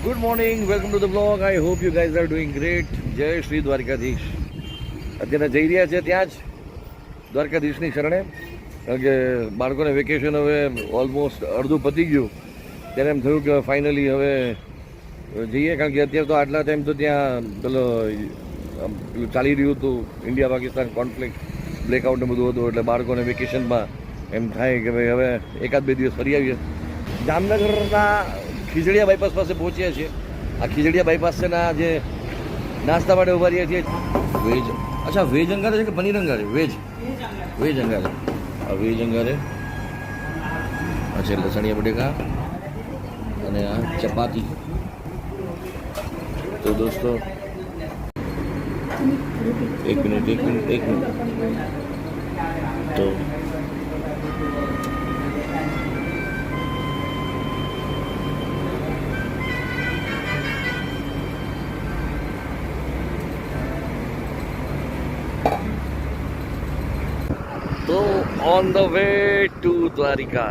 Good morning, welcome to the blog. I hope you guys are doing great. જય શ્રી દ્વારકાધીશ. અત્યારે જઈ રહ્યા છે ત્યાં જ દ્વારકાધીશની શરણે, કારણ કે બાળકોને વેકેશન હવે ઓલમોસ્ટ અડધું પતી ગયું. ત્યારે એમ થયું કે ફાઇનલી હવે જઈએ, કારણ કે અત્યારે તો આટલા ટાઈમ તો ત્યાં પેલું ચાલી રહ્યું હતું ઇન્ડિયા પાકિસ્તાન કોન્ફ્લિક્ટ, બ્લેકઆઉટ ને બધું હતું, એટલે બાળકોને વેકેશનમાં એમ થાય કે ભાઈ હવે એકાદ બે દિવસ ફરી આવીએ. જામનગરના ખીજડીયા બાયપાસ પાસે પહોંચ્યા છીએ. આ ખીજડીયા બાયપાસ છે ને આ જે નાસ્તા માટે ઉભા રહ્યા છીએ વેજ. અચ્છા, વેજ અંગારે છે કે પનીર અંગારે? વેજ અંગારે. આ વેજ અંગારે. અચ્છા, લસણિયા બટેકા અને આ ચપાતી. તો દોસ્તો એક મિનિટ તો on the way to Dwarika.